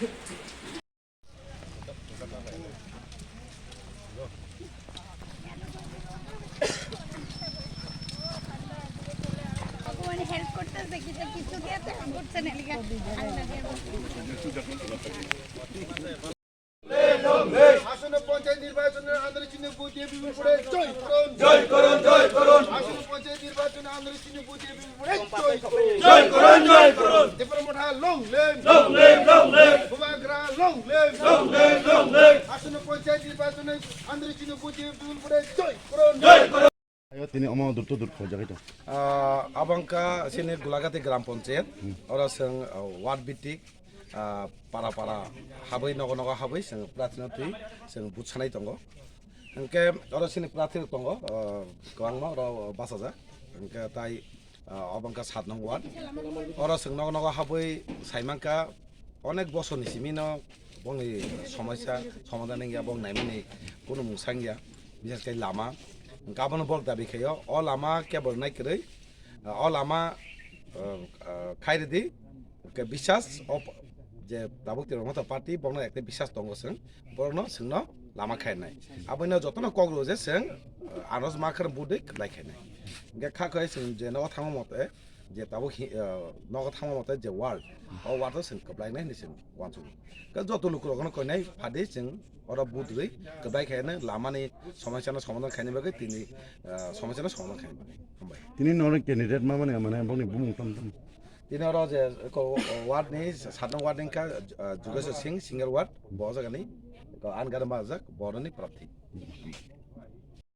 Help করতেছে কিছু দিয়ে করছে না লিখা আসন্ন পঞ্চায়েত নির্বাচনের আন্দোলন চিহ্ন বুঝিয়ে বিপুল করে জয় করুন জয় করুন জয় করুন আসন্ন পঞ্চায়েত নির্বাচনের আন্দোলন চিহ্ন বুঝিয়ে বিপুল করে জয় করুন জয় করুন দেবরমঠা লং লেম ভুবাগ্রা লং লেম আসন্ন পঞ্চায়েত নির্বাচনের আন্দোলন চিহ্ন বুঝিয়ে বিপুল করে জয় করুন জয় করুন Tini omong dur khwlaijak itu. Abangka sini golaghati gram panchayat orang seng ward bitik para habai nogo habai seng prathina tui seng butsanai tongo engke orang sini prathina tongo kwangma orang basaja engke tai abangka 7 nong ward orang seng nogo habai saimangka অনেক বছর নিছি মিনো বংনি সমস্যা সমাধান গিয়া বং নাইমিনি কোনো মুসাং গিয়া বিশেষ করে লামা গাবন বল দাবি খাইও অ লামা কেবল নাইকरै অ লামা খাইরেদি কে বিশ্বাস যে দাবুক মতো পার্টি বংন একটা বিশ্বাস দঙ্গসং বরন সিংন লামা খাইনাই আবৈন যতন কগ্লো যে সিং আনজ মাখর বুদে লাইখাইনাই গে খাখৈ সিং যে ন থামো মতে যে দাবুক নগ থামো মতে যে ওয়ার্ল্ড অ ওয়ার্ল্ড সিং কবলাইনাই নিসিং ওয়ানসু কে যত লুকরগন কইনাই ফাদে সিং ওরা বুদরে কবাই খাইনা লামানি সমস্যার সমাধান খাইনি বাকে তিনি সমস্যার সমাধান খাইনি Tini nor candidate mana bongni bumung tam. তিনি ওরা যে ওয়ার্ড নেই 7 নং ওয়ার্ড নিকা যোগেশ সিং সিঙ্গেল ওয়ার্ড বজাগানি আনগার মাজak বরনি প্রার্থী